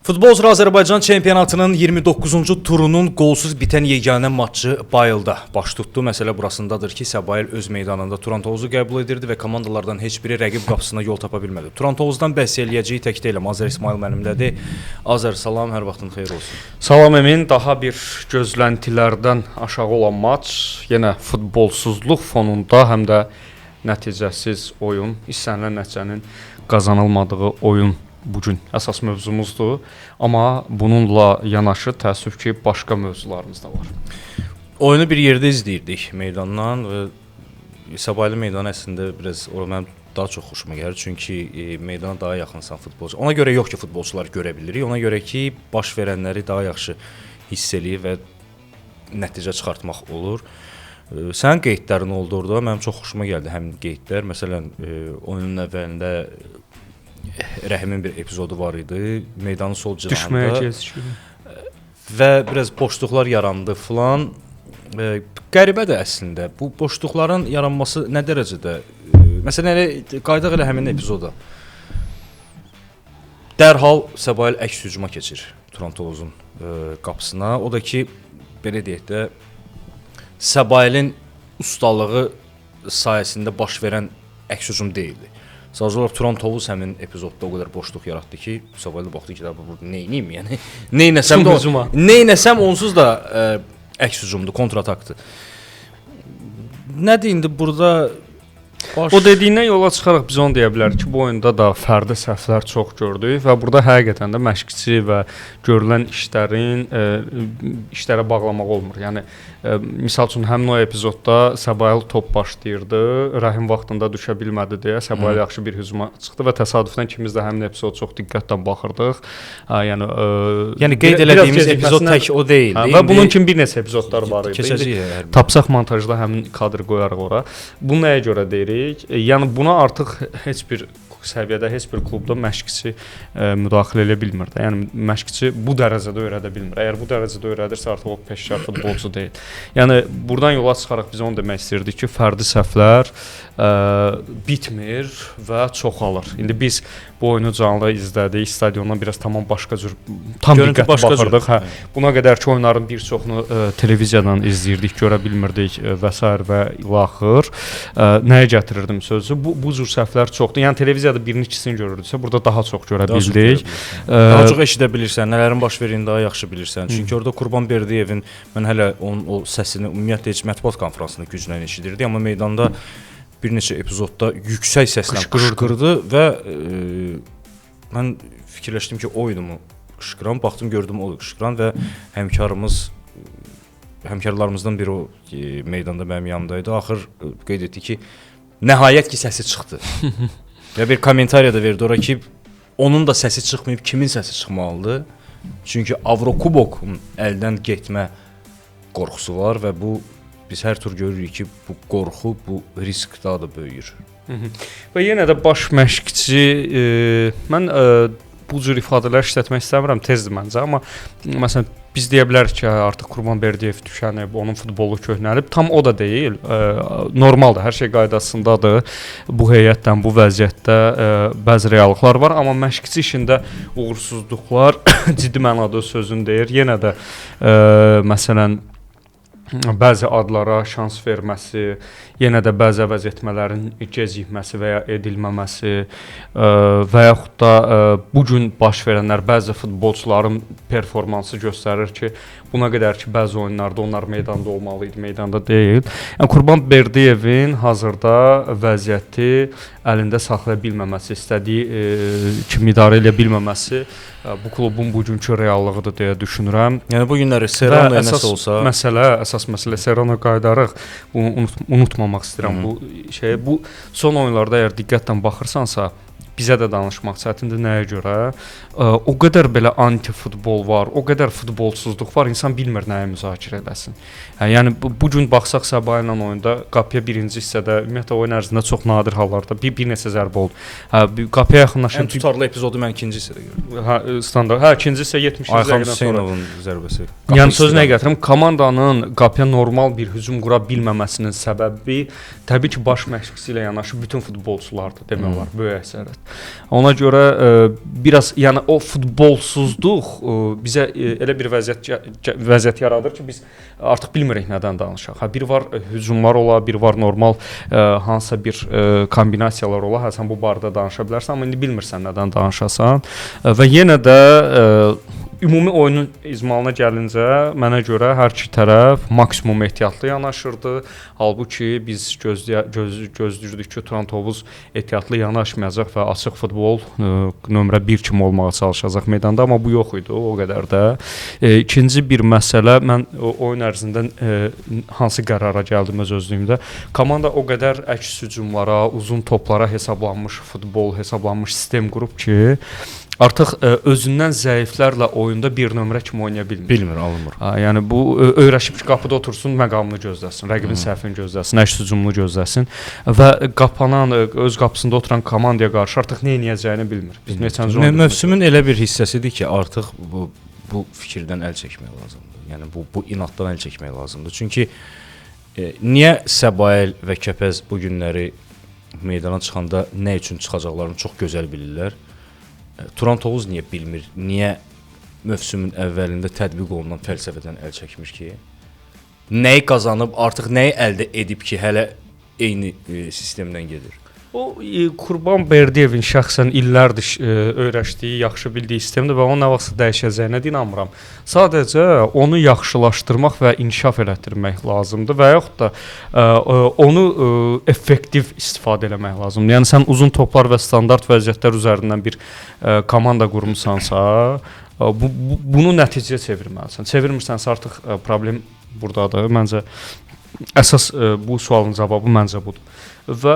Futbol üzrə Azərbaycan çempionatının 29-cu turunun qolsuz bitən yeganə matçı Bayılda baş tutdu. Məsələ burasındadır ki, Səbail öz meydanında Turantovuzu qəbul edirdi və komandalardan heç biri rəqib qapısına yol tapa bilmədi. Turantovuzdan bəhs eləyəcəyi tək deyiləm. Azər İsmail mənimlədir. Azər, salam, hər vaxtın xeyir olsun. Salam Emin, daha bir gözləntilərdən aşağı olan maç, yenə futbolsuzluq fonunda, həm də nəticəsiz oyun, istənilən nəticənin qazanılmadığı oyun bugün əsas mövzumuzdur. Amma bununla yanaşı təəssüf ki, başqa mövzularımız da var. Oyunu bir yerdə izləyirdik meydandan və Səbaili meydanı əslində biraz mənim daha çox xoşuma gəlir. Çünki meydana daha yaxınsan futbolçu. Ona görə yox ki, futbolçular görə bilirik. Ona görə ki, baş verənləri daha yaxşı hiss eləyir və nəticə çıxartmaq olur. Sənin qeydlərin oldu orada. Mənim çox xoşuma gəldi həmin qeydlər. Məsələn, oyunun əvvəlində Rəhimin bir epizodu var idi. Meydanın sol cırağında və biraz boşluqlar yarandı filan. Qəribədir əslində. Bu boşluqların yaranması nə dərəcədə? Məsələn, qayıdaq elə həmin epizoda. Dərhal Səbail əks hücuma keçir Turantovuzun qapısına. O da ki, belə deyək də, Səbailin ustalığı sayəsində baş verən əks hücum deyildi. Sadəcə olaraq Turantovuz həmin epizodda o qədər boşluq yaratdı ki, Səbail baxdı ki, burada neyniyim, yəni neynəsəm onsuz da əks hücumdur, kontratakdır. Nədir indi burada O dediyindən yola çıxaraq biz onu deyə bilərik ki, bu oyunda da fərdi səhvlər çox gördük və burada həqiqətən də məşqçi və görülən işlərə bağlamaq olmur. Yəni misal üçün həmin o epizodda Səbail top başlayırdı, Rəhim vaxtında düşə bilmədi deyə Səbail yaxşı bir hücuma çıxdı və təsadüfən ikimiz də həmin epizoda çox diqqətlə baxırdıq. Yəni qeyd elədiyimiz epizod tək o deyildi. Və bunun kimi bir neçə epizodlar var idi. Tapsaq montajda həmin kadrı qoyarıq ora. Bu nəyə görə deyirik? Yəni buna artıq heç bir səviyyədə, heç bir klubda məşqçi müdaxilə edə bilmir də. Yəni məşqçi bu dərəcədə öyrədə bilmir. Əgər bu dərəcədə öyrədirsə artıq o peşəkar futbolçu deyil. Yəni buradan yola çıxaraq biz onu demək istirdik ki, fərdi səhvlər bitmir və çoxalır. İndi biz bu oyunu canlı izlədik, stadiondan biraz tamam başqa cür diqqətlə baxırdıq. Hə, buna qədər ki, oyunların bir çoxunu televiziyadan izləyirdik, görə bilmirdik və s. və ilaxır. Nəyə gətirirdim sözü? Bu cür səhvlər çoxdur. Yəni televiziyada birini, ikisini görürdüksə, burada daha çox görə bildik. Daha çox eşidə bilirsən, nələrin baş verdiyini daha yaxşı bilirsən. Çünki orada Qurban Berdiyevin, mən hələ onun o səsini ümumiyyətlə heç mətbuat konfransında güclə eşidirdik, amma meydanda bir neçə epizodda yüksək səslə qışqırdı və mən fikirləşdim ki, oydu mu qışqıran, baxdım gördüm o qışqıran və həmkarlarımızdan biri o meydanda mənim yanımdaydı. Axır qeyd etdi ki, nəhayət ki səsi çıxdı. Və bir kommentariya da verdi ora ki, onun da səsi çıxmayıb, kimin səsi çıxmalıdır? Çünki Avrokubokun əldən getmə qorxusu var və bu biz hər tur görürük ki, bu qorxu, bu risk daha da böyüyür. Və yenə də baş məşqçi, mən bu cür ifadələr işlətmək istəmirəm, tezdir məncə, amma məsələn biz deyə bilərik ki, artıq Qurban Berdiyev düşənib, onun futbolu köhnəlib, tam o da deyil, normaldır, hər şey qaydasındadır, bu heyətdən, bu vəziyyətdə bəzi reallıqlar var, amma məşqçi işində uğursuzluqlar ciddi mənada sözünü deyir, yenə də məsələn, bəzi adlara şans verməsi, yenə də bəzi əvəz etmələrin gecikməsi və ya edilməməsi və yaxud da bugün baş verənlər bəzi futbolçuların performansı göstərir ki, buna qədər ki, bəzi oyunlarda onlar meydanda olmalı idi, meydanda deyil. Yəni Qurban Berdiyevin hazırda vəziyyəti əlində saxlaya bilməməsi, istədiyi kimi idarə edə bilməməsi bu klubun bugünkü reallığıdır deyə düşünürəm. Yəni bu günləri Serrano nəsə olsa, əsas məsələ Serrano qayıdarıq. Bunu unutmamaq istəyirəm bu şeyə. Bu son oyunlarda əgər diqqətlə baxırsansa, bizə də danışmaq çətindir nəyə görə. O qədər belə anti-futbol var, o qədər futbolsuzluq var, insan bilmir nəyə müzakirə eləsin. Yəni bu gün baxsaq Səbail ilə oyunda qapıya birinci hissədə, ümumiyyətlə oyun ərzində çox nadir hallarda bir neçə zərbə oldu. Qapıya yaxınlaşan ən tutarlı epizodu mən ikinci hissədə gördüm. Standart. ikinci hissə 70 dəqiqədən sonra Hüseynovun zərbəsi. Yəni söz nəyə gətirim? Komandanın qapıya normal bir hücum qura bilməməsinin səbəbi təbii ki, baş məşqçisi ilə yanaşı bütün futbolçulardır demək olar, böyük əksəriyyət. Ona görə biraz yəni o futbolsuzluq bizə elə bir vəziyyət yaradır ki, biz artıq bilmirik nədən danışaq. Ha bir var hücumlar ola, bir var normal hansısa bir kombinasiyalar ola. Hə sən bu barədə danışa bilərsən, amma indi bilmirsən nədən danışasan. Və yenə də ümumi oyunun icmalına gəlincə mənə görə hər iki tərəf maksimum ehtiyatlı yanaşırdı. Halbuki biz gözləyirdik ki, Turan Tovuz ehtiyatlı yanaşmayacaq və açıq futbol nömrə 1 kimi olmağa çalışacaq meydanda, amma bu yox idi o qədər də. İkinci bir məsələ, mən oyun ərzində hansı qərara gəldim öz özlüyümdə. Komanda o qədər əks hücumlara, uzun toplara hesablanmış futbol, hesablanmış sistem qurub ki, artıq özündən zəiflərlə oyunda bir nömrə kimi oynaya bilmir. Bilmir, alınmır. Yəni bu öyrəşib ki, qapıda otursun, məqamını gözləsin, rəqibin səhvini gözləsin, əks hücumunu gözləsin və qapanan, öz qapısında oturan komandaya qarşı artıq nə edəcəyini bilmir. Biz neçənci oyunda mövsümün elə bir hissəsidir ki, artıq bu fikirdən əl çəkmək lazımdır. Yəni bu inaddan əl çəkmək lazımdır. Çünki niyə Səbail və Kəpəz bu günləri meydana çıxanda nə üçün çıxacaqlarını çox gözəl bilirlər. Turan Tovuz niyə bilmir? Niyə mövsümün əvvəlində tətbiq olunan fəlsəfədən əl çəkmir ki? Nəyi qazanıb, artıq nəyi əldə edib ki, hələ eyni sistemdən gedir? O Qurban Berdiyevin şəxsən illərdir öyrəşdiyi, yaxşı bildiyi sistemdir və onun nə vaxt dəyişəcəyinə inanmıram. Sadəcə onu yaxşılaşdırmaq və inkişaf elətdirmək lazımdır və yaxud da onu effektiv istifadə etmək lazımdır. Yəni sən uzun toplar və standart vəziyyətlər üzərindən bir komanda qurmusansa, bunu nəticəyə çevirməlisən. Çevirmirsənsə artıq problem burdadır. Məncə əsas bu sualın cavabı məncə budur. Və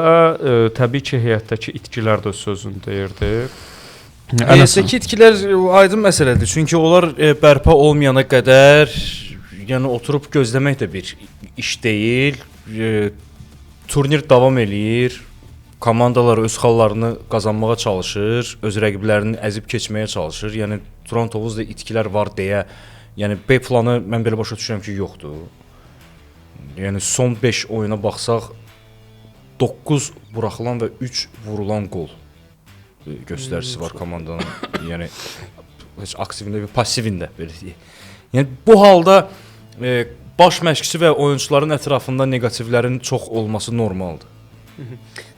təbii ki, heyətdəki itkilər də öz sözünü deyirdi. Heyətdəki itkilər aydın məsələdir. Çünki onlar bərpa olmayana qədər, yəni oturub gözləmək də bir iş deyil. Turnir davam eləyir. Komandalar öz xallarını qazanmağa çalışır, öz rəqiblərini əzib keçməyə çalışır. Yəni Turan Tovuzda itkilər var deyə, yəni B planı mən belə başa düşürəm ki, yoxdur. Yəni son 5 oyuna baxsaq 9 buraxılan və 3 vurulan qol göstəricisi var komandanın. Yəni heç aktivində və passivində belə deyək. Yəni bu halda baş məşqçi və oyunçuların ətrafında neqativlərin çox olması normaldır.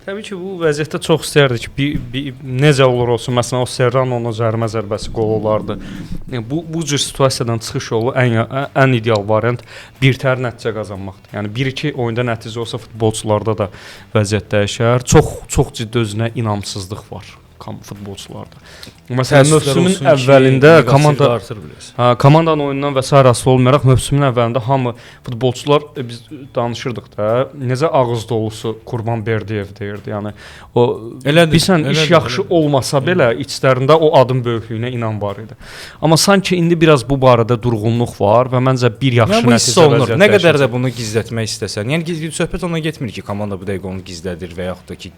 Təbii ki, bu vəziyyətdə çox istərdik ki, necə olur olsun, məsələn, o Serrano'nun cərimə zərbəsi qol olardı. Bu cür situasiyadan çıxış yolu ən ideal variant birtəhər nəticə qazanmaqdır. Yəni 1-2 oyunda nəticə olsa futbolçularda da vəziyyət dəyişər. Çox ciddi özünə inamsızlıq var futbolçularda. Məsələn, mövsümün əvvəlində komandanın oyunundan və sair asılı olmayaraq mövsümün əvvəlində hamı futbolçular biz danışırdıq da, necə ağız dolusu Qurban Berdiyev deyirdi. Yəni o bilsən iş yaxşı olmasa belə içlərində o adın böyüklüyünə inan var idi. Amma sanki indi biraz bu barədə durğunluq var və məncə bir yaxşı nəticə vəziyyət. Nə qədər də bunu gizlətmək istəsən. Yəni söhbət ona getmir ki, komanda bu dəqiqə onu gizlədir və yaxud da ki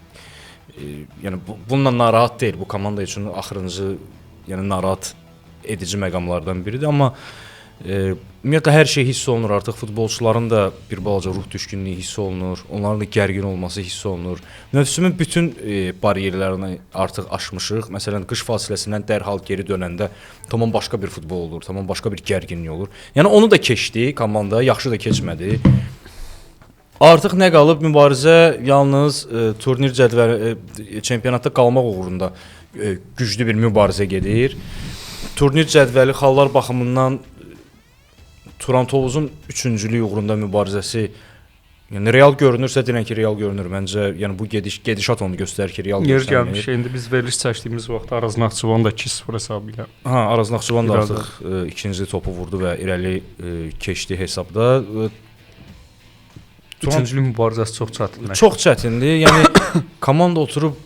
yəni bununla narahat deyil. Bu komanda üçün axırıncı, yəni narahat edici məqamlardan biridir, amma ümumiyyətlə hər şey hiss olunur. Artıq futbolçuların da bir balaca ruh düşkünlüyü hiss olunur. Onların da gərgin olması hiss olunur. Mövsümün bütün bariyerlərini artıq aşmışıq. Məsələn, qış fasiləsindən dərhal geri dönəndə tamam başqa bir futbol olur, tamam başqa bir gərginlik olur. Yəni onu da keçdi komanda, yaxşı da keçmədi. Artıq nə qalıb? Mübarizə yalnız turnir cədvəli çempionatda qalmaq uğrunda güclü bir mübarizə gedir. Turnir cədvəli xallar baxımından Turan Tovuzun 3-cülük uğrunda mübarizəsi, yəni real görünürsə deyirəm ki, real görünür. Məncə yəni bu gedişat onu göstərir ki, real göstərir. Yer gəlmiş, indi biz veriliş çəkdiyimiz vaxt Araz Naxçıvan da 2-0 hesabı ilə. Araz Naxçıvan da artıq ikinci topu vurdu və irəli keçdi hesabda. Üçüncülük mübarizəsi çox çətindir. Çox çətindir. Yəni komanda oturub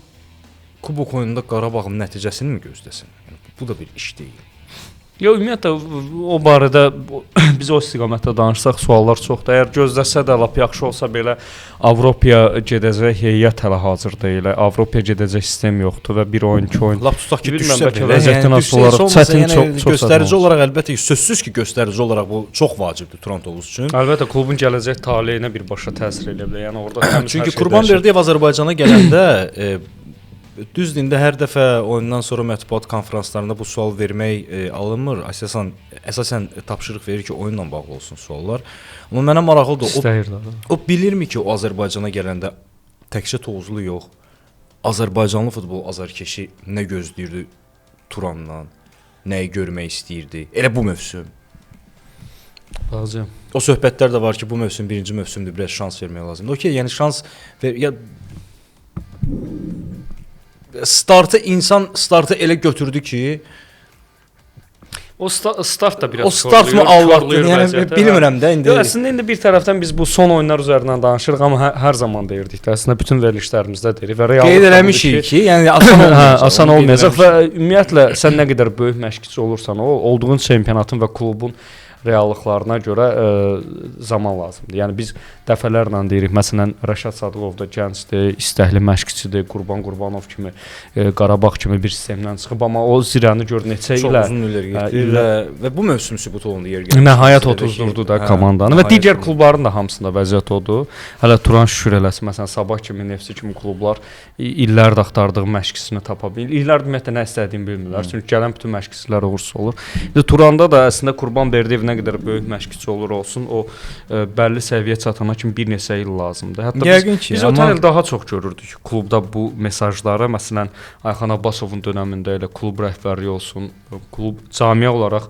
kubok oyununda Qarabağın nəticəsini mi gözləsin? Yəni, bu da bir iş deyil. Yox, ümumiyyətlə o barədə biz o istiqamətdə danışsaq suallar çoxdur. Əgər gözləsə də lap yaxşı olsa belə Avropaya gedəcək heyət hələ hazır deyil. Avropaya gedəcək sistem yoxdur və bir oyun, iki oyun. Lap tutaq ki, düşsə belə. Vəziyyətin asılı olaraq çətin, çox göstərici olaraq əlbəttə ki, sözsüz ki, göstərici olaraq bu çox vacibdir Turan Tovuz üçün. Əlbəttə klubun gələcək taleyinə birbaşa təsir edə bilər. Yəni orada çünki Qurban Berdiyev Azərbaycana gələndə Düzdür, indi hər dəfə oyundan sonra mətbuat konfranslarında bu sual vermək alınmır. Əsasən tapşırıq verir ki, oyunla bağlı olsun suallar. Amma mənə maraqlıdır. İstəyirlər. O bilirmi ki, o Azərbaycana gələndə təkcə Tovuzlu yox, Azərbaycanlı futbol azarkeşi nə gözləyirdi Turandan, nəyi görmək istəyirdi. Elə bu mövsüm. Lazım. O söhbətlər də var ki, bu mövsüm birinci mövsümdür, biraz şans vermək lazımdır. Okey, yəni şans startı elə götürdü ki, O start da biraz o start mı Allah'tır, yəni bilmirəm də indi. Əslində indi bir tərəfdən biz bu son oyunlar üzərindən danışırıq, amma hər zaman deyirdik də, əslində bütün verilişlərimizdə deyirik və real qeyd eləmişik ki, yəni asan olmayacaq. Asan olmayacaq və ümumiyyətlə sən nə qədər böyük məşqçi olursan, olduğun çempionatın və klubun reallıqlarına görə zaman lazımdır. Yəni biz dəfələrlə deyirik, məsələn Rəşad Sadıqov da gəncdir, istəkli məşqçidir, Qurban Qurbanov kimi, Qarabağ kimi bir sistemdən çıxıb, amma o zirəni gör neçə çox ilə uzun illər getdi və bu mövsüm sübut olundu yer gəldi. Nəhayət 30-durdu da komandanın və digər klubların da hamısında vəziyyət odur. Hələ Turan şükür eləsin, məsələn Sabah kimi, Neftçi kimi klublar illərdir axtardığı məşqçisini tapa bilir. İllər ümumiyyətlə nə istədiyini bilmirlər. Çünki gələn bütün məşqçilər uğursuz olur. Turanda da əslində Qurban Berdiyev nə qədər böyük məşqçi olur olsun, o bəlli səviyyə çatana kimi bir neçə il lazımdır. Hətta biz ötən il daha çox görürdük klubda bu mesajları. Məsələn, Ayxan Abbasovun dövründə elə klub rəhbərliyi olsun, klub cəmiyyət olaraq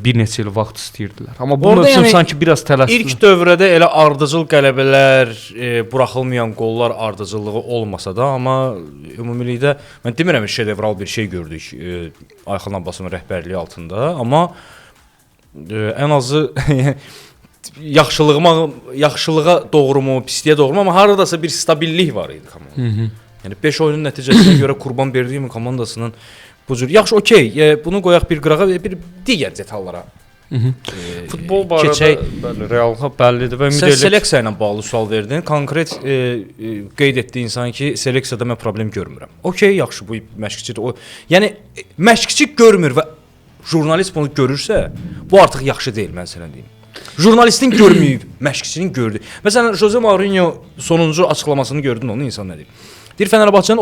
bir neçə il vaxt istəyirdilər. Amma bu mövsüm sanki biraz tələsdi. İlk dövrdə elə ardıcıl qələbələr, buraxılmayan qollar ardıcıllığı olmasa da, amma ümumilikdə mən demirəm şedevral bir şey gördük Ayxan Abbasovun rəhbərliyi altında, amma ən azı yaxşılığa doğrumu, pisliyə doğrumu, amma haradasa bir stabillik var idi komandada. Yəni 5 oyunun nəticəsinə görə Qurban Berdiyevin komandasının bu cür yaxşı, okey, bunu qoyaq bir qırağa və bir digər detallara. Futbol barədə bəli, reallığa bəllidir və ümid edirəm. Sən seleksiya ilə bağlı sual verdin. Konkret qeyd etdi insan ki, seleksiyada mən problem görmürəm. Okey, yaxşı, bu məşqçidir. Yəni məşqçi görmür və jurnalist bunu görürsə, bu artıq yaxşı deyil, mən sənə deyim. Jurnalistin görməyib, məşqçinin gördü. Məsələn, Jose Mourinho sonuncu açıqlamasını gördün, onu insan nə deyir? Deyir, Fənərbağçanın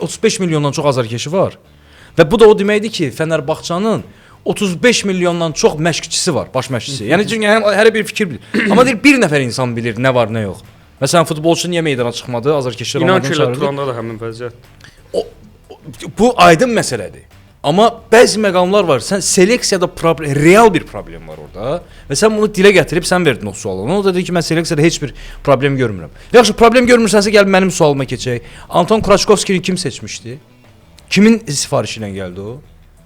35 milyondan çox azarkeşi var. Və bu da o deməkdir ki, Fənərbağçanın 35 milyondan çox məşqçisi var, baş məşqçisi. Yəni hər bir fikir bilir. Amma deyir, bir nəfər insan bilir nə var, nə yox. Məsələn, futbolçu niyə meydana çıxmadı, azarkeşlər onlardan çağırdı. İnan ki, Turanda da həmin vəziyyət. Bu aydın məsələdir. Amma bəzi məqamlar var. Sən seleksiyada real bir problem var orada və sən bunu dilə gətirib sən verdin o sualı. O da dedi ki, mən seleksiyada heç bir problem görmürəm. Yaxşı, problem görmürsənsə gəl mənim sualıma keçək. Anton Kraçkovskini kim seçmişdi? Kimin sifarişi ilə gəldi o?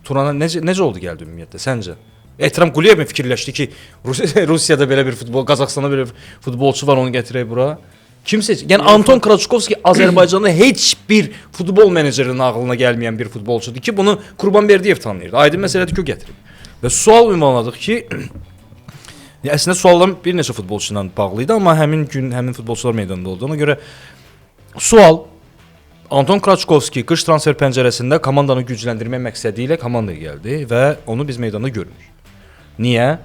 Turana necə oldu gəldi ümumiyyətlə səncə? Ehtiram Quliyevin fikirləşdi ki, Rusiyada belə bir futbol, Qazaxstanda belə bir futbolçu var, onu gətirək bura. Kim seçdi? Yəni Anton Kraçkovski Azərbaycanda heç bir futbol menecerinin ağlına gəlməyən bir futbolçudur ki, bunu Qurban Berdiyev tanıyırdı. Aydın məsələdir ki, o gətirib. Və sual ünvanladıq ki, əslində suallar bir neçə futbolçu ilə bağlı idi, amma həmin gün həmin futbolçular meydanda oldu. Ona görə sual Anton Kraçkovski qış transfer pəncərəsində komandanı gücləndirmək məqsədi ilə komandaya gəldi və onu biz meydanda görmürük. Niyə?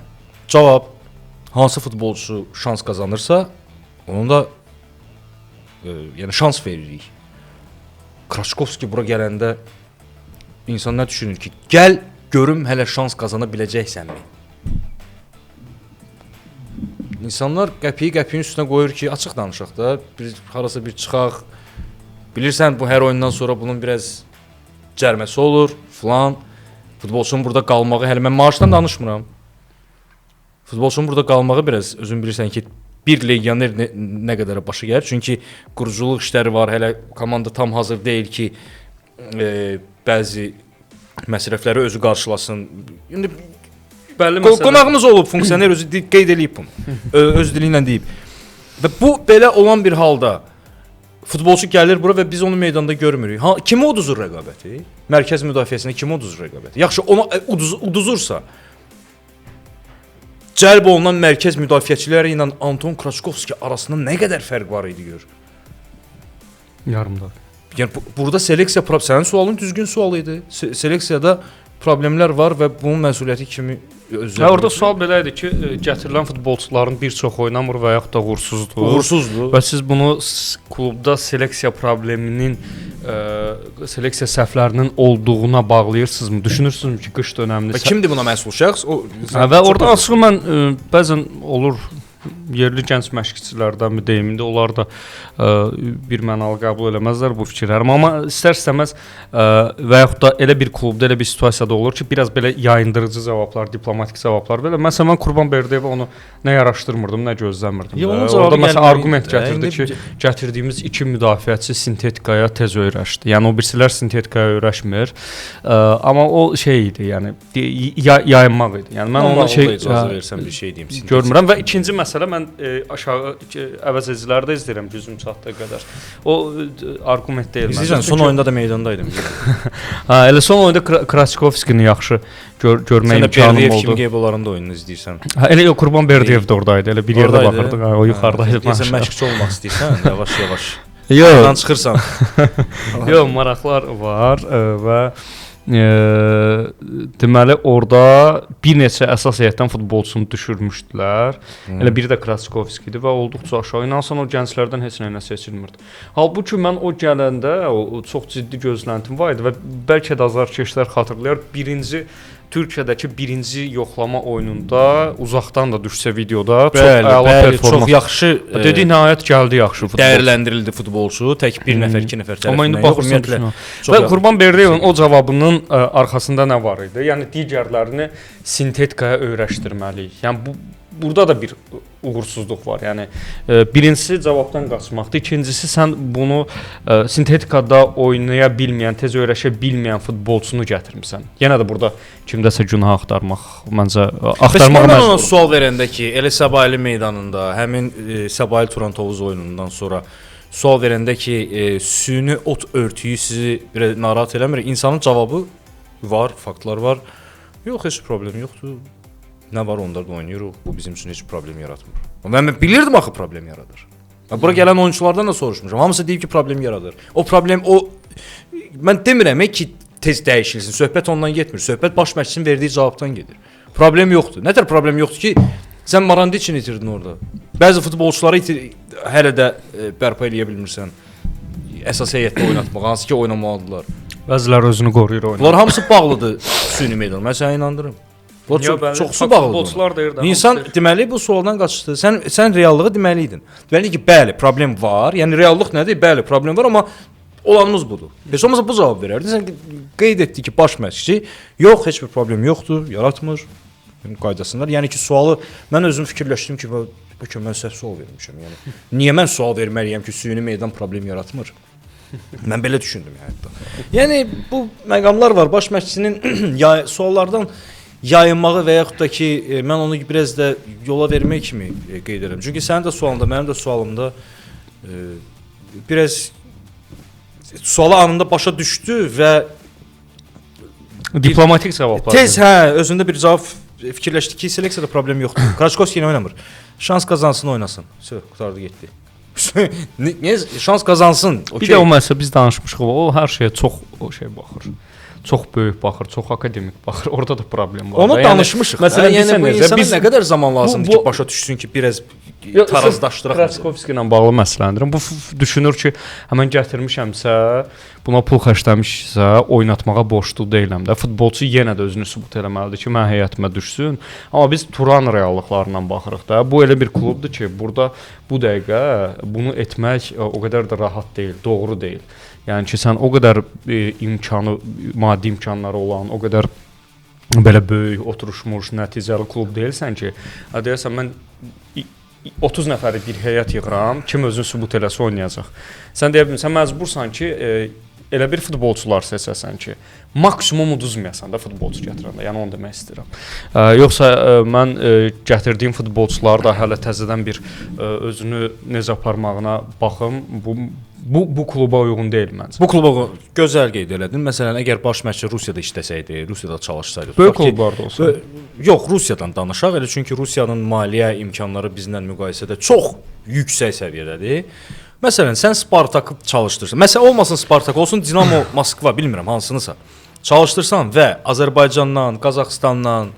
Cavab: hansı futbolçu şans qazanırsa, onun da yəni şans veririk. Kraçkovski bura gələndə insan nə düşünür ki, gəl görüm hələ şans qazana biləcəksənmi? İnsanlar qəpiyi üstünə qoyur ki, açıq danışaq da, harasa bir çıxaq. Bilirsən, bu hər oyundan sonra bunun biraz cərməsi olur, filan. Futbolçunun burada qalmağı, hələ mən maaşdan danışmıram. Futbolçunun burada qalmağı biraz, özün bilirsən ki, bir legioner nə qədər başa gəlir. Çünki quruculuq işləri var, hələ komanda tam hazır deyil ki, bəzi məsrəfləri özü qarşılasın. İndi bəlli məsələ. Qonağımız olub, funksioner özü qeyd eləyib bunu. Öz dili ilə deyib. Və bu belə olan bir halda futbolçu gəlir bura və biz onu meydanda görmürük. Kimi uduzur rəqabəti? Mərkəz müdafiəsində kimi uduzur rəqabəti? Yaxşı, onu uduzursa, cəlb olunan mərkəz müdafiəçiləri ilə Anton Kraçkovski arasında nə qədər fərq var idi gör? Yarımda. Yəni burada seleksiya, sənin sualın düzgün sual idi. Seleksiyada problemlər var və bunun məsuliyyəti kimi özləri. Orada sual belə idi ki, gətirilən futbolçuların bir çox oynamır və yaxud da uğursuzdur. Uğursuzdur. Və siz bunu klubda seleksiya probleminin seleksiya səhvlərinin olduğuna bağlayırsınızmı? Düşünürsünüzmü ki, qış dönəmində Və kimdir buna məsul şəxs? O və orada açığı mən bəzən olur yerli gənc məşqçilərdən mi deyim, indi onlar da bir mənalı qəbul eləməzlər bu fikirlərimi, amma istər-istəməz və yaxud da elə bir klubda, elə bir situasiyada olur ki, biraz belə yayındırıcı cavablar, diplomatik cavablar belə. Məsələn, mən Qurban Berdiyevə onu nə yaraşdırmırdım, nə gözləmirdim. Orada məsələn arqument gətirdi ki, gətirdiyimiz 2 müdafiəçi sintetikaya tez öyrəşdi. Yəni o birisilər sintetikaya öyrəşmir. Amma o şey idi, yəni yayınmaq idi. Yəni mən ona icazə versəm bir şey deyim. Görmürəm və ikinci məsələ mən aşağı əvəzedicilərdə izləyirəm gücüm çatdığı qədər. O arqument deyil. İzləyirsən, son oyunda da meydandaydım. Ha, elə son oyunda Kraçkovskini yaxşı görmək imkanım oldu. Sən də kim qeybolarında oyununu izləyirsən. Ha, elə Qurban Berdiyev də oradaydı. Elə bir yerdə baxırdıq. Ha, o yuxarıdaydı. Sən məşqçi olmaq istəyirsən, yavaş-yavaş. Yox, oradan çıxırsan. Yox, maraqlar var və deməli orada bir neçə əsas heyətdən futbolçusunu düşürmüşdülər. Elə biri də Kraçkovski idi və olduqca aşağı inansan o gənclərdən heç nə ilə seçilmirdi. Halbuki mən o gələndə o çox ciddi gözləntim var idi və bəlkə də azarkeşlər xatırlayar, Türkiyədəki birinci yoxlama oyununda uzaqdan da düşsə videoda çox əla performans. Çox yaxşı. Dedi nəhayət gəldi yaxşı futbolçu. Dəyərləndirildi futbolçu. Tək bir nəfər, 2 nəfər tərəfindən. Amma indi baxırsan. Və Qurban Berdiyevin o cavabının arxasında nə var idi? Yəni digərlərini sintetikaya öyrəşdirməliyik. Yəni burada da bir uğursuzluq var. Yəni birincisi cavabdan qaçmaqdır. İkincisi sən bunu sintetikada oynaya bilməyən, tez öyrəşə bilməyən futbolçunu gətirmisən. Yenə də burada kimdəsə günah axtarmaq, məncə axtarmağa məcbur. Ona sual verəndə ki, elə Səbaili meydanında, həmin Səbail Turantovuz oyunundan sonra sual verəndə ki, süni ot örtüyü sizi biraz narahat eləmir. İnsanın cavabı var, faktlar var. Yox, heç problem yoxdur. Nə var onlar da oynayırıq. Bu bizim üçün heç problem yaratmır. Mən bilirdim axı problem yaradır. Bura gələn oyunçulardan da soruşmuşam. Hamısı deyib ki, problem yaradır. O problem mən demirəm ki, tez dəyişilsin. Söhbət ondan getmir. Söhbət baş məşqçinin verdiyi cavabdan gedir. Problem yoxdur. Nətər problem yoxdur ki, sən Marandiçini itirdin orada. Bəzi futbolçuları hələ də bərpa eləyə bilmirsən. Əsas heyətdə oynatmaq, hansı ki oynamalıdırlar. Bəziləri özünü qoruyur oynayır. Bunlar hamısı bağlıdır süni meydan. Mən səni inandırım. Çoxsu bağlıdır. İnsan deməli bu sualdan qaçdı. Sən reallığı deməliydin. Deməli ki, bəli, problem var. Yəni reallıq nədir? Bəli, problem var, amma olanımız budur. Heç olmasa bu cavab verərdin. Sən qeyd etdi ki, baş məşqçi, yox, heç bir problem yoxdur, yaratmır. Qaydasınlar. Yəni ki, sualı mən özüm fikirləşdim ki, bəlkə mən səhv sual vermişəm. Yəni niyə mən sual verməliyəm ki, süni meydan problem yaratmır? Mən belə düşündüm hətta. Yəni bu məqamlar var. Baş məşqçinin suallardan yayınmağı və yaxud da ki, mən onu biraz da yola vermək kimi qeyd edirəm. Çünki sənin də sualında, mənim də sualımda biraz sualı anında başa düşdü və diplomatik cavablar. Tez, özündə bir cavab fikirləşdi ki, seleksiyada problem yoxdur. Kraçkovski yenə oynamır. Şans qazansın, oynasın. Qurtardı, getdi. Niyə şans qazansın? Bir də o məsələ biz danışmışıq, o hər şeyə çox baxır. Çox böyük baxır, çox akademik baxır. Orada da problem var. Onu danışmışıq. Məsələn, yəni bu insana nə qədər zaman lazımdır ki, başa düşsün ki, biraz tarazlaşdıraq. Kraçkovski ilə bağlı məsələndirəm. Bu düşünür ki, həmən gətirmişəmsə, buna pul xərcləmişsə, oynatmağa borclu deyiləm də. Futbolçu yenə də özünü sübut eləməlidir ki, mən heyətimə düşsün. Amma biz Turan reallıqlarından baxırıq da. Bu elə bir klubdur ki, burada bu dəqiqə bunu etmək o qədər də rahat deyil, doğru deyil. Yəni ki, sən o qədər imkanı, maddi imkanları olan, o qədər belə böyük, oturuşmuş, nəticəli klub deyilsən ki, deyəsən mən 30 nəfəri bir heyət yığıram, kim özünü sübut eləsə oynayacaq. Sən deyə bilmirsən, məcbursan ki, elə bir futbolçular seçəsən ki, maksimum uduzmayasan da futbolçu gətirəndə. Yəni onu demək istəyirəm. Yoxsa mən gətirdiyim futbolçuları da hələ təzədən bir özünü necə aparmağına baxım. Bu kluba uyğun deyil məncə. Bu kluba gözəl qeyd elədin. Məsələn, əgər baş məşqçi Rusiyada işləsəydi, Rusiyada çalışsaydı, böyük klublarda olsa. Yox, Rusiyadan danışaq. Elə çünki Rusiyanın maliyyə imkanları bizlə müqayisədə çox yüksək səviyyədədir. Məsələn, sən Spartakı çalışdırsan. Məsələn, olmasın Spartak, olsun Dinamo Moskva, bilmirəm hansınısa. Çalışdırsan və Azərbaycandan, Qazaxıstandan,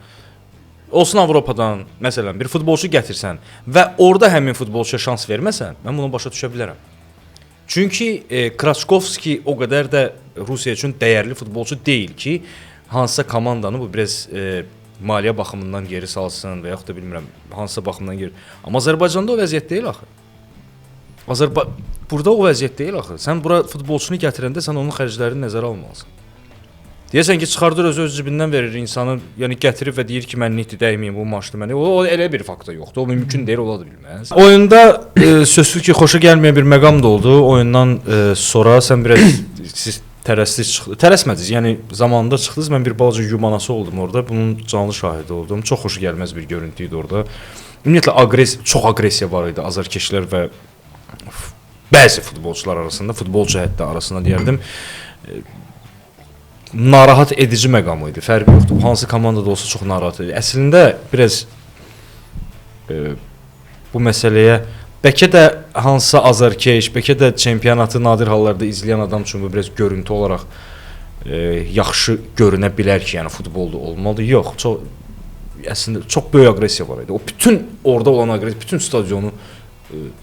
olsun Avropadan, məsələn, bir futbolçu gətirsən və orada həmin futbolçuya şans verməsən, mən bunu başa düşə bilərəm. Çünki Kraçkovski o qədər də Rusiya üçün dəyərli futbolçu deyil ki, hansısa komandanı bu biraz maliyyə baxımından geri salsın və yaxud da bilmirəm hansısa baxımdan geri. Amma Azərbaycanda o vəziyyət deyil axı. Burada o vəziyyət deyil axı. Sən bura futbolçunu gətirəndə sən onun xərclərini nəzərə almalısan. Deyəsən ki, çıxardır öz cibindən verir insanı, yəni gətirib və deyir ki, mənlikdir, dəyməyim bu maçda mənə. O elə bir faktor yoxdur. O mümkün deyil, ola da bilməz. Oyunda sözsüz ki, xoşa gəlməyən bir məqam da oldu. Oyundan sonra sən biraz siz tələsmədiniz. Yəni zamanında çıxdınız, mən bir balaca yumanası oldum orada. Bunun canlı şahidi oldum. Çox xoş gəlməz bir görüntü idi orada. Ümumiyyətlə çox aqressiya var idi azarkeşlər və bəzi futbolçular arasında, futbolçu hətta arasında deyərdim. Narahat edici məqam idi. Fərqi yoxdur. Hansı komandada olsa çox narahat edir. Əslində biraz bu məsələyə bəlkə də hansısa azarkeş, bəlkə də çempionatı nadir hallarda izləyən adam üçün bu biraz görüntü olaraq yaxşı görünə bilər ki, yəni futbolda olmalıdır. Yox, əslində çox böyük aqressiya var idi. O bütün orada olan aqressiya bütün stadionu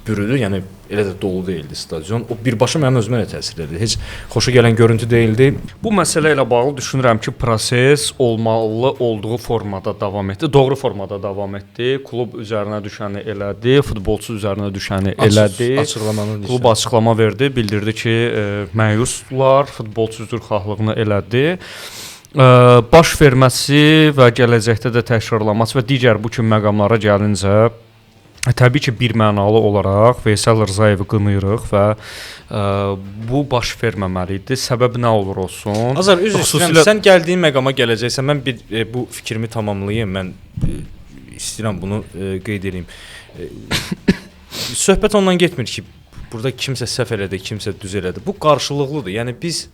bürüdü. Yəni elə də dolu deyildi stadion. O birbaşa mənim özümə də təsir edirdi. Heç xoşa gələn görüntü deyildi. Bu məsələ ilə bağlı düşünürəm ki, proses olmalı olduğu formada davam etdi. Doğru formada davam etdi. Klub üzərinə düşəni elədi, futbolçu üzərinə düşəni elədi. Klub açıqlama verdi, bildirdi ki, məyusdular, futbolçu üzrxahlığını elədi. Baş verməsi və gələcəkdə də təkrarlanması və digər bu kimi məqamlara gəlincə təbii ki, bir mənalı olaraq Veysel Rzayevi qınayırıq və bu baş verməməli idi. Səbəb nə olur olsun. Azar, üzr istəyirəm, sən gəldiyin məqama gələcəksən. Mən bu fikrimi tamamlayım. Mən istəyirəm bunu qeyd edeyim. Söhbət ondan getmir ki, burada kimsə səhv elədi, kimsə düz elədi. Bu qarşılıqlıdır. Yəni biz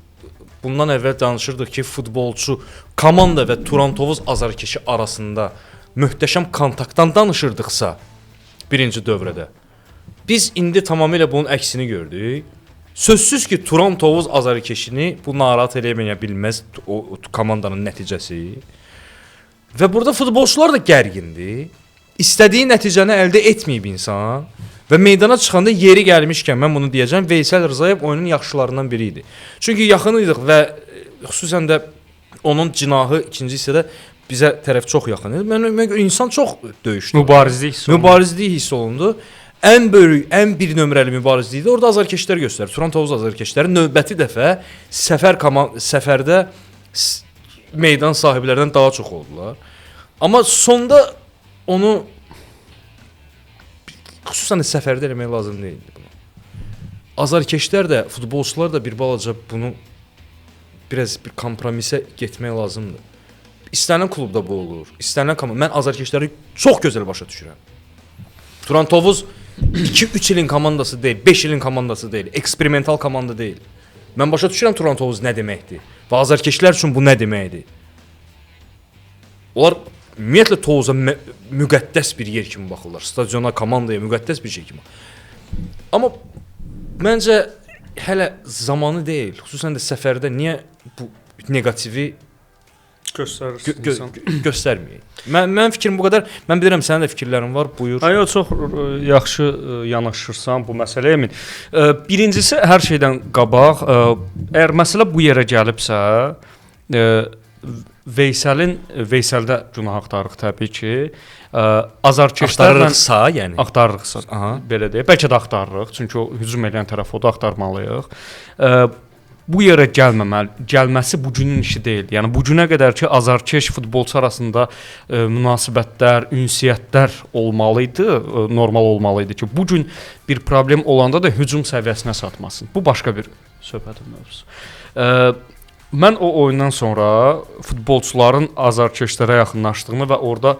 bundan əvvəl danışırdıq ki, futbolçu, komanda və Turan Tovuz azarkeşi arasında möhtəşəm kontaktdan danışırdıqsa birinci dövrədə. Biz indi tamamilə bunun əksini gördük. Sözsüz ki, Turan Tovuz azarkeşini bu narahat eləyə bilməz o komandanın nəticəsi. Və burada futbolçular da gərgindir. İstədiyi nəticəni əldə etməyib insan və meydana çıxanda yeri gəlmişkən mən bunu deyəcəm, Veysel Rzayev oyunun yaxşılarından biri idi. Çünki yaxın idik və xüsusən də onun cinahı ikinci hissədə bizə tərəf çox yaxın idi. Mən insan çox döyüşdü. Mübarizlik hiss olundu. Ən böyük, ən bir nömrəli mübarizlikdə orada azarkeşlər göstərir. Turan Tovuz azarkeşləri növbəti dəfə səfərdə meydan sahiblərdən daha çox oldular. Amma sonda onu xüsusən də səfərdə eləmək lazım deyildi bunu. Azarkeşlər də, futbolçular da bir balaca bunu biraz bir kompromisə getmək lazımdır. İstənilən klubda bu olur. İstənilən komanda. Mən azarkeşləri çox gözəl başa düşürəm. Turan Tovuz 2-3 ilin komandası deyil, 5 ilin komandası deyil, eksperimental komanda deyil. Mən başa düşürəm Turan Tovuz nə deməkdir və azarkeşlər üçün bu nə deməkdir. Onlar ümumiyyətlə Tovuza müqəddəs bir yer kimi baxırlar. Stadiona, komandaya müqəddəs bir şey kimi. Amma məncə hələ zamanı deyil. Xüsusən də səfərdə niyə bu negativi göstərməyək. Mən fikrim bu qədər. Mən bilirəm sənin də fikirlərin var. Buyur. Yox, çox yaxşı yanaşırsan bu məsələyə. Birincisi hər şeydən qabaq, əgər məsələ bu yerə gəlibsə, Veyseldə günah axtarırıq təbii ki. Azarkeşlərlə axtarırıqsa, belə deyək. Bəlkə də axtarırıq, çünki o hücum edən tərəf o da axtarmalıyıq. Bu yerə gəlməsi bu günün işi deyil. Yəni bu günə qədər ki, azarkeş futbolçu arasında münasibətlər, ünsiyyətlər olmalı idi, normal olmalı idi ki, bu gün bir problem olanda da hücum səviyyəsinə çatmasın. Bu başqa bir söhbətin mövzusu. Mən o oyundan sonra futbolçuların azarkeşlərə yaxınlaşdığını və orada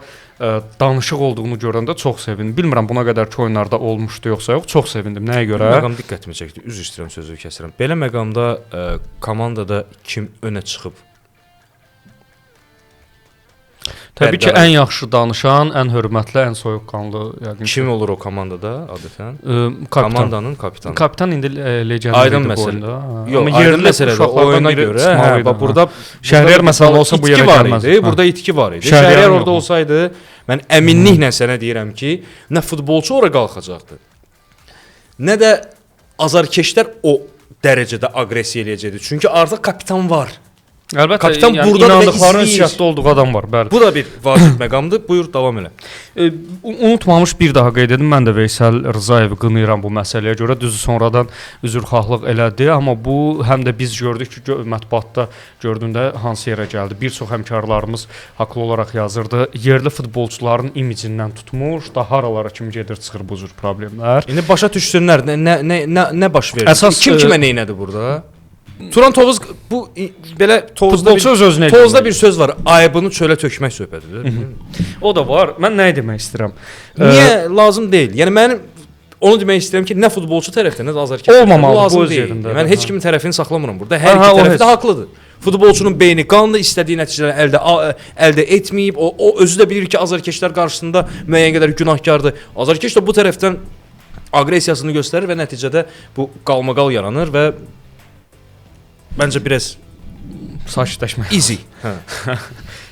danışıq olduğunu görəndə çox sevindim. Bilmirəm buna qədərki oyunlarda olmuşdu yoxsa yox. Çox sevindim. Nəyə görə? Məqam diqqətimi çəkdi. Üzr istəyirəm, sözü kəsirəm. Belə məqamda komandada kim önə çıxıb? Təbii ki, ən yaxşı danışan, ən hörmətli, ən soyuqqanlı yəqin. Kim olur o komandada adətən? Komandanın kapitanı. Kapitan indi legioner idi bu oyunda. Yox, aydın məsələdə oyuna görə, burada Şəhriyar məsələn olsa bu yerə gəlməz. Burada itki var idi. Şəhriyar orada olsaydı, mən əminliklə sənə deyirəm ki, nə futbolçu ora qalxacaqdı, nə də azarkeşlər o dərəcədə aqressiya eləyəcəkdir. Çünki artıq kapitan var. Əlbəttə, Kapitan yəni burada inandıqları izləyir. hissiyatda olduğu adam var, bəli. Bu da bir vacib məqamdır. Buyur, davam elə. Unutmamış bir daha qeyd edim, mən də Veysel Rzayevi qınayıram bu məsələyə görə. Düzü sonradan üzrxahlıq elədi, amma bu həm də biz gördük ki, mətbuatda gördüyündə hansı yerə gəldi. Bir çox həmkarlarımız haqlı olaraq yazırdı. Yerli futbolçuların imicindən tutmuş, da haralara kimi gedir çıxır bu cür problemlər. İndi başa düşsünlər nə baş verir? Əsas, kim kimə nə elədi burada? Turan Tovuz bu belə Futbolçu öz-özünə Tovuzda bir söz var. Ayıbını çölə tökmək söhbətidir. O da var. Mən nə demək istəyirəm? Niyə lazım deyil? Yəni mənim onu demək istəyirəm ki, nə futbolçu tərəfindən, nə də azarkeş olmamalı bu öz deyil. yerində. Mən heç kimin tərəfini saxlamıram burada. Hər iki tərəf də haqlıdır. Futbolçunun beyni qanlı, istədiyi nəticələri əldə etməyib. O özü də bilir ki, azarkeşlər qarşısında müəyyən qədər günahkardır. Azarkeş də bu tərəfdən aqressiyasını göstərir və nəticədə bu qalmaqal yaranır və məncə biraz sakitləşmək. easy. Hə.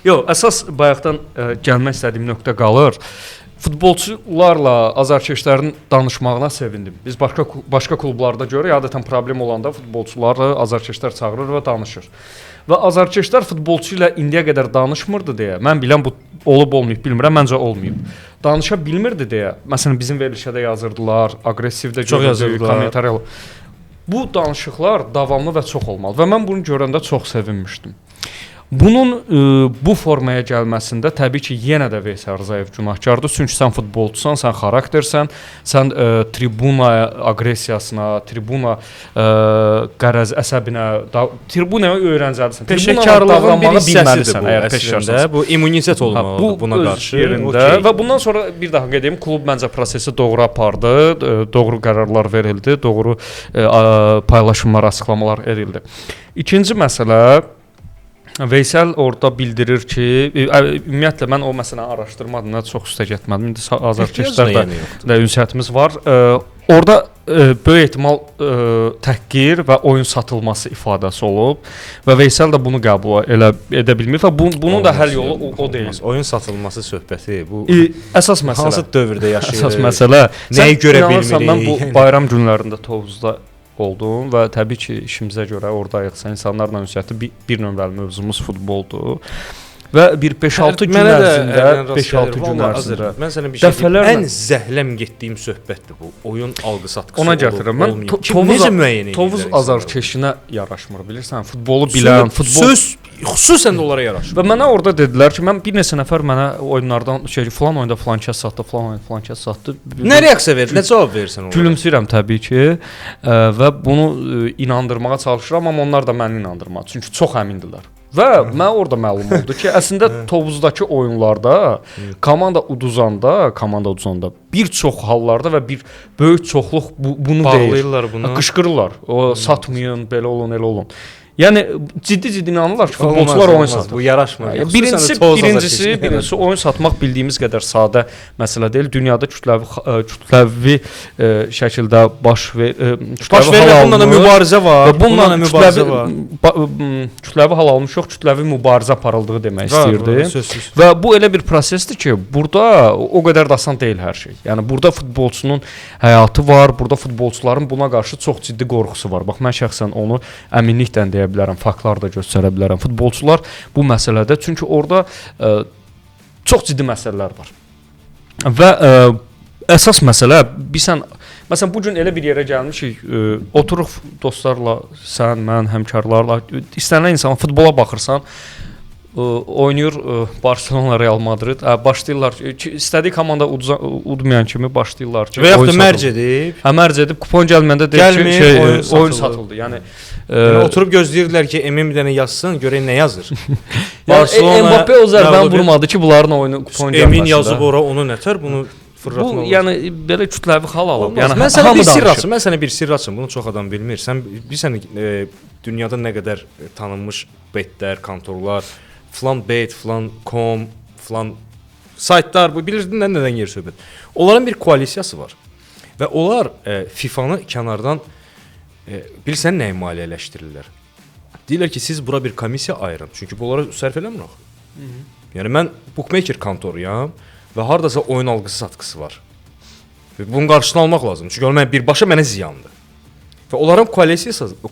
Yox, əsas bayaqdan gəlmək istədiyim nöqtə qalır. Futbolçularla azarkeşlərin danışmağına sevindim. Biz başqa klublarda görürük, adətən problem olanda futbolçuları azarkeşlər çağırır və danışır. Və azarkeşlər futbolçu ilə indiyə qədər danışmırdı deyə. Mən bilən bu olub olmayıb bilmirəm, məncə olmayıb. Danışa bilmirdi deyə. Məsələn bizim verilişə də yazırdılar, aqressivdə görürdük, kommentariya. Bu danışıqlar davamlı və çox olmalı və mən bunu görəndə çox sevinmişdim. Bunun bu formaya gəlməsində təbii ki, yenə də Veysel Rzayev günahkardır. Çünki sən futbolçusan, sən xaraktersən, sən tribuna aqressiyasına, tribuna qərəz əsəbinə, tribunaya öyrəncəlisən. Peşəkarlığın bir hissəsidir bu əgər əslində. Bu immunitet olmalıdır buna qarşı. Yerində. Və bundan sonra bir daha qeyd edeyim, klub məncə prosesi doğru apardı, doğru qərarlar verildi, doğru paylaşımlar, açıqlamalar edildi. İkinci məsələ, Veysel orada bildirir ki, ümumiyyətlə mən o məsələni araşdırmadım, çox üstə getmədim. İndi azarkeşlərdə də ünsiyyətimiz var. Orada böyük ehtimal təhqir və oyun satılması ifadəsi olub və Veysel də bunu qəbul edə bilmir və bunun da həll yolu o deyil. Oyun satılması söhbəti bu əsas məsələ. Hansı dövrdə yaşayırıq? Əsas məsələ. Nəyi görə bilmirik? Mən bu bayram günlərində Tovuzda oldum və təbii ki, işimizə görə oradayıqsa insanlarla ünsiyyəti bir nömrəli mövzumuz futboldur. Və bir 5-6 gün ərzində, 5-6 gün ərzində mən sənə bir şey deyim, ən zəhləm getdiyim söhbətdir bu. Oyun alqı-satqısı ona gətirirəm. Mən Tovuz azarkeşinə yaraşmır, bilirsən? Futbolu bilən, futbol xüsusən də onlara yaraşır. Və mənə orada dedilər ki, mən bir neçə nəfər mənə oyunlardan falan oyunda falan kəs satdı, falan oyunda falan kəs satdı. Nə reaksiya verir, nə cavab verirsən onlara? Gülümsəyirəm təbii ki və bunu inandırmağa çalışıram, amma onlar da məni inandırmadı. Çünki çox əmindirlər. Və mənə orada məlum oldu ki, əslində Tovuzdakı oyunlarda komanda uduzanda bir çox hallarda və bir böyük çoxluq bunu bağlayırlar bunu. Qışqırırlar. O satmayın, belə olun, elə olun. Yəni ciddi inanırlar ki, futbolçular oyun satır. Bu yaraşmır. Birincisi oyun satmaq bildiyimiz qədər sadə məsələ deyil. Dünyada kütləvi şəkildə baş vermə, bununla mübarizə var. Bununla mübarizə var. Kütləvi hal almış yox, kütləvi mübarizə aparıldığı demək istəyirdim. Və bu elə bir prosesdir ki, burada o qədər də asan deyil hər şey. Yəni burada futbolçunun həyatı var, burada futbolçuların buna qarşı çox ciddi qorxusu var. Bax mən şəxsən onu əminliklə deyə bilərəm, faktlar da göstərə bilərəm. Futbolçular bu məsələdə, çünki orada çox ciddi məsələlər var. Və əsas məsələ məsələn bu gün elə bir yerə gəlmişik, oturuq dostlarla, sən, mən, həmkarlarla, istənilən insana futbola baxırsan, oynayır Barcelona, Real Madrid, başlayırlar istədiyi komanda udmayan kimi başlayırlar ki, və yaxud da mərc edib. Mərc edib kupon gəlməndə deyir ki, oyun satıldı. Yəni oturub gözləyirdilər ki, Emin bir dənə yazsın, görək nə yazır. Barcelona Mbappé o zərbəni vurmadı ki, bunların oyunu kupon gəlməsin. Emin yazıb ora onu nətər bunu fırlatmaq. Bu yəni belə kütləvi hal alıb. Yəni mən sənə bir sirr açım. Bunu çox adam bilmir. Sən bilirsən dünyada nə qədər tanınmış betlər, kontorlar, filan bet, filan com, filan saytlar, bu bilirdin nədən yer söhbət. Onların bir koalisiyası var. Və onlar FIFA-nı kənardan bilirsən nəyi maliyyələşdirirlər? Deyirlər ki, siz bura bir komissiya ayırın. Çünki bunlara sərf eləmirik. Yəni mən bookmaker kontoruyam və hardasa oyun alqısı satqısı var. Bunun qarşısını almaq lazım. Çünki birbaşa mənə ziyandır. və onların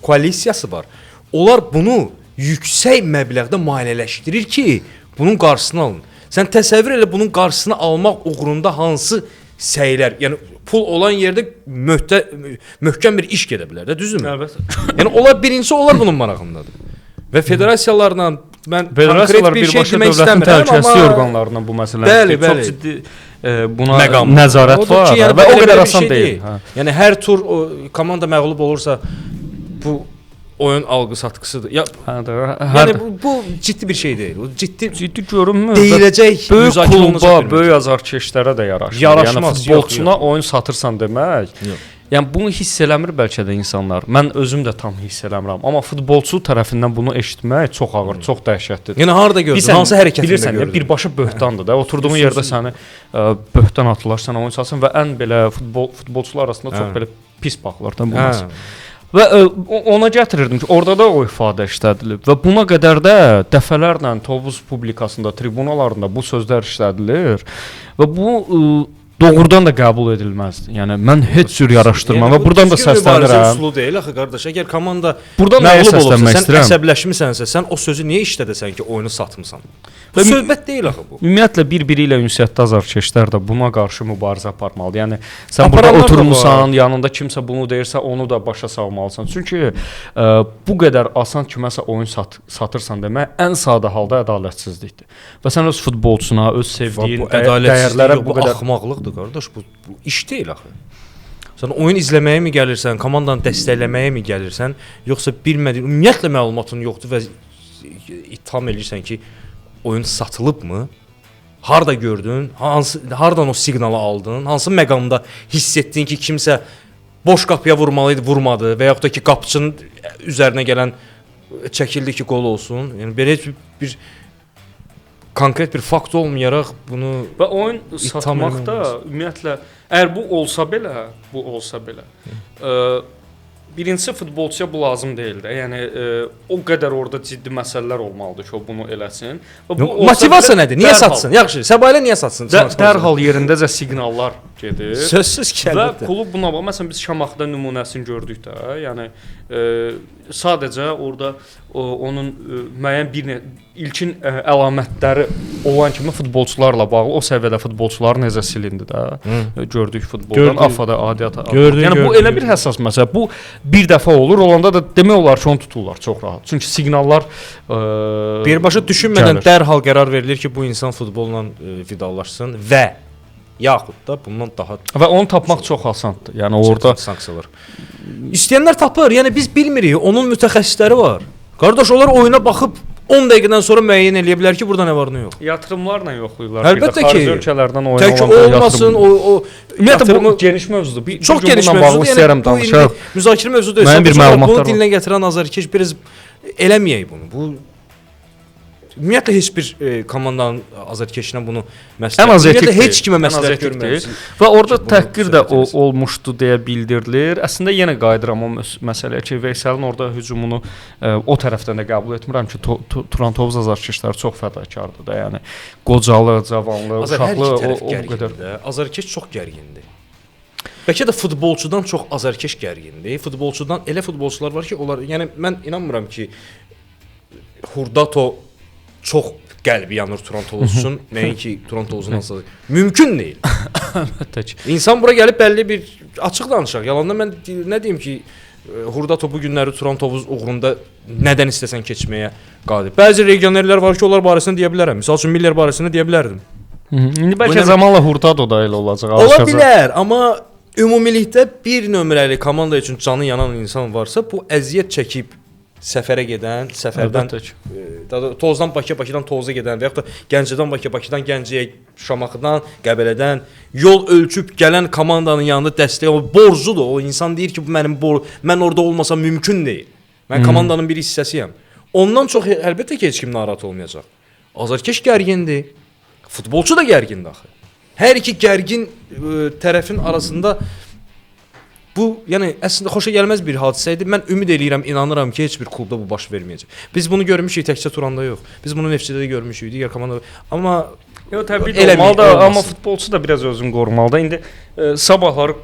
koalisiyası var. Onlar bunu yüksək məbləğdə maliyyələşdirir ki, bunun qarşısını alın. Sən təsəvvür elə bunun qarşısını almaq uğrunda hansı səylər, yəni pul olan yerdə möhkəm bir iş gedə bilər də, düzdürmü? Əlbəttə. Yəni onlar bunun marağındadır. Və federasiyalarla mən konkret Federasiyalar bir şey birbaşa demək dövlətin istəmirəm, təhlükəsizlik amma orqanlarından bu məsələni Bəli, çox bəli. ciddi buna məqam nəzarət Odur var ki, yəni və o belə qədər bir asan şey deyil. Hə. Yəni hər tur komanda məğlub olursa bu oyun alqı-satqısıdır. Ya yəni bu ciddi bir şey deyil. O ciddi görünmür. deyiləcək, Böyük müzakirə olunacaq kluba, bir məsələ. böyük azarkeşlərə də yaraşmır. Yaraşmaz, Yəni futbolçuna oyun satırsan demək. Yox. Yəni bunu hiss eləmir bəlkə də insanlar. Mən özüm də tam hiss eləmirəm, amma futbolçu tərəfindən bunu eşitmək çox ağır, çox dəhşətlidir. Yəni harda gördün? Hansı hərəkətində bilirsən, gördün? birbaşa böhtandır da. Oturduğun yerdə səni böhtan atılar, sən oyun satsın və ən belə futbolçular arasında çox belə pis baxılır da bu məsələ. Və ona gətirirdim ki, orada da o ifadə işlədilib və buna qədər də dəfələrlə Tovuz publikasında, tribunalarında bu sözlər işlədilir və bu doğrudan da qəbul edilməzdi. Yəni mən heç cür yaraşdırmam və burdan da səslənirəm. Üsulu deyil axı qardaş. Əgər komanda burdan da məğlub olubsa, səslənmək sən istəyirəm. əsəbləşmisənsə, sən o sözü niyə işlədəsən ki, oyunu satmısan? Bu söhbət deyil axı bu. Ümumiyyətlə bir-biri ilə ünsiyyətdə azarkeşlər də buna qarşı mübarizə aparmalıdır. Yəni sən burada Aparanlar da oturmusan, yanında kimsə bunu deyirsə, onu da başa salmalısan. Çünki bu qədər asan kiməsə oyun satırsan demək ən sadə halda ədalətsizlikdir. Və sən öz futbolçuna, öz sevdiyin dəyərlərə bu qədər axmaqlıqdır qardaş. Bu iş deyil axı. Sən oyun izləməyə mi gəlirsən, komandanı dəstəkləməyə mi gəlirsən, yoxsa bilmədiyin, ümumiyyətlə məlumatın yoxdur və ittiham edirsən ki, oyun satılıbmı? Harda gördün? Hardan o siqnalı aldın? Hansı məqamda hiss etdin ki, kimsə boş qapıya vurmalıydı, vurmadı və yaxud da ki, qapıçının üzərinə gələn çəkildi ki, qol olsun? Yəni belə bir konkret bir fakt olmayaraq bunu və oyun satmaqda ümumiyyətlə əgər bu olsa belə birincisi futbolçuya bu lazım deyil də. Yəni o qədər orada ciddi məsələlər olmalıdır ki, o bunu eləsin. Və bu motivasiya nədir? Niyə satsın? Yaxşı, Səbahilə niyə satsın? Dərhal yerindəcə siqnallar gedir. Sözsüz ki, əlbəttə. Və klub buna bax, məsələn biz Şamaxıda nümunəsini gördük də. Yəni sadəcə orada onun müəyyən ilkin əlamətləri olan kimi futbolçularla bağlı o səviyyədə futbolçular necə silindi də. Gördük futboldan, AFA-da adiyyata. Yəni bu elə bir həssas məsələ. Bu bir dəfə olur, olanda da demək olar ki, onu tuturlar çox rahat. Çünki siqnallar birbaşa düşünmədən dərhal qərar verilir ki, bu insan futbolla vidalaşsın və yaxud da bundan daha və onu tapmaq çox asandır. Yəni orada sanksiyalar. İstəyənlər tapır. Yəni biz bilmirik, onun mütəxəssisləri var. Qardaş, onlar oyuna baxıb 10 dəqiqədən sonra müəyyən eləyə bilər ki, burada nə var, nə yox. Yatırımlarla yoxlayırlar. Əlbəttə ki, xarici ölkələrdən oyun tək olmasın, ümumiyyətlə bu geniş mövzudur. Çox geniş mövzudur. İstəyirəm danışaq. Müzakirə mövzusu deyil. Mənim bir məlumatlar bunu dilinə gətirən azarkeş biraz eləməyək bunu. Bu ümumiyyətlə heç bir komandanın azarkeşinə bunu məsləhət heç kimə məsləhət görmür. Və orada təhqir də olmuşdu deyə bildirilir. Əslində yenə qayıdıram o məsələyə ki, Veyselin orada hücumunu o tərəfdən də qəbul etmirəm ki, Turan Tovuz azarkeşləri çox fədakardır da. Yəni qocalı, cavanlı, uşaqlı o qədər. Azarkeş çox gərgindir. Bəlkə də futbolçudan çox azarkeş gərgindir. Futbolçudan elə futbolçular var ki, onlar, yəni mən inanmıram ki, Hurdato çox qəlbi yanır Turan Tovuz üçün, nəinki Turan Tovuzun asılı. Mümkün deyil. Əlbəttə ki. İnsan bura gəlib bəlli bir açıq danışaq. Yalandan mən nə deyim ki, Hurdato bu günləri Turan Tovuz uğrunda nədən istəsən keçməyə qadir. Bəzi legionerlər var ki, onlar barəsində deyə bilərəm. Məsəl üçün Miller barəsində deyə bilərdim. İndi bəlkə zamanla Hurtado da elə olacaq. Ola bilər, amma ümumilikdə bir nömrəli komanda üçün canı yanan insan varsa, bu əziyyət çəkib səfərə gedən, səfərdən Tozdan Bakıya, Bakıdan Toza gedən və yaxud da Gəncədən Bakıya, Bakıdan Gəncəyə, Şamaxıdan, Qəbələdən yol ölçüb gələn komandanın yanında dəstək o borcudur. O insan deyir ki, bu mənim mən orada olmasam mümkün deyil. Mən komandanın bir hissəsiyəm. Ondan çox əlbəttə ki, heç kim narahat olmayacaq. Azarkeş gərgindir. Futbolçu da gərgindir axı. Hər iki gərgin tərəfin arasında bu, yəni əslində xoşa gəlməz bir hadisə idi. Mən ümid eləyirəm, inanıram ki, heç bir klubda bu baş verməyəcək. Biz bunu görmüşük təkcə Turanda yox. Biz bunu Neftçidə də görmüşük, digər komandada. Amma Yox, təbii Eləmi- olmalıdır, amma olmasın. futbolçu da biraz özünü qorumalıdır. İndi sabahları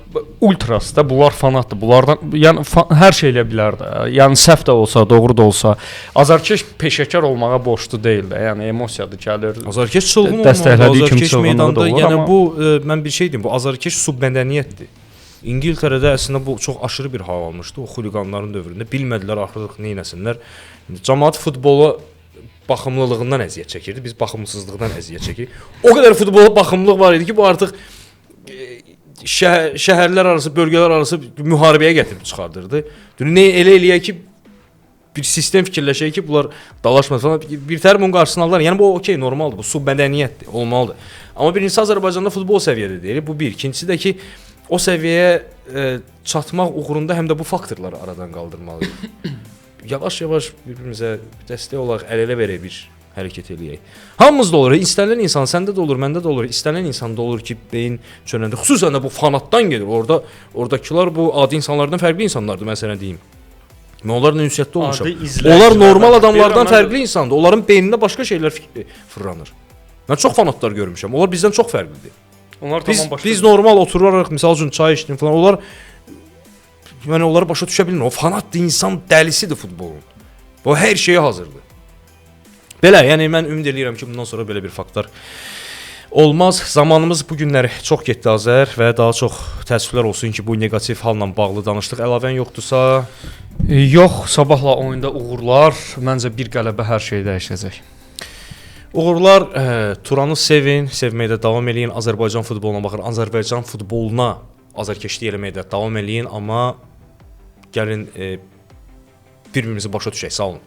ultras da bunlar fanatdır. Bunlardan yəni hər şey elə bilər də. Yəni səhv də olsa, doğru da olsa, azarkeş peşəkar olmağa borclu deyil də. Yəni emosiyadır gəlir. Azarkeş çılğın Dəstəklədiyi kimi Azarkeş çılğınlığı da meydanda, olur, yəni amma- bu mən bir şey deyim, bu azarkeş subbədəniyyətdir. İngiltərədə əslində bu çox aşırı bir hal almışdı. O xuliqanların dövründə bilmədilər artıq nə etsinlər. Cəmaət futbola baxımlılığından əziyyət çəkirdi. Biz baxımsızlıqdan əziyyət çəkirik. O qədər futbola baxımlılıq var idi ki, bu artıq şəhərlər arası, bölgələr arası müharibəyə gətirib çıxardırdı. Nə elə eləyək ki, bir sistem fikirləşək ki, bunlar dalaşmaz falan. Bir tərəf bunun qarşısını alırlar. Yəni bu okey, normaldır. Bu subbədəniyyətdir, olmalıdır. Amma birincisi Azərbaycanda futbol səviyyədə deyil. Bu bir. İkincisi də ki, o səviyyəyə çatmaq uğrunda həm də bu faktorları aradan qaldırmalıyıq. Yavaş-yavaş bir-birimizə dəstək olaraq əl-ələ verək bir hərəkət eləyək. Hamımızda olur. İstənilən insan, səndə də olur, məndə də olur. İstənilən insanda olur ki, beyin çönəndə, xüsusən də bu fanatdan gedir. Oradakılar bu adi insanlardan fərqli insanlardır, mən sənə deyim. Mən onlarla ünsiyyətdə olmuşam. Onlar normal adamlardan fərqli insandır. Onların beynində başqa şeylər fırlanır. Mən çox fanatlar görmüşəm. Onlar bizdən çox fərqlidir. Onlar tamam başqa. Biz normal oturaraq məsəl üçün çay içdim falan. Onlar yəni onları başa düşə bilmir. O fanatdır, insan dəlisidir futbolun. Bu hər şeyə hazırdır. Belə, yəni mən ümid eləyirəm ki, bundan sonra belə bir faktlar olmaz. Zamanımız bu günləri çox getdi Azər və daha çox təəssüflər olsun ki, bu neqativ halla bağlı danışdıq. Əlavən yoxdursa, Yox, sabahla oyunda uğurlar. Məncə bir qələbə hər şeyi dəyişəcək. uğurlar, Turanı sevin, sevməyə də davam eləyin. Azərbaycan futboluna baxır. Azərbaycan futboluna azarkeşlik eləməyə də davam eləyin, amma gəlin bir-birimizi başa düşək. Sağ olun.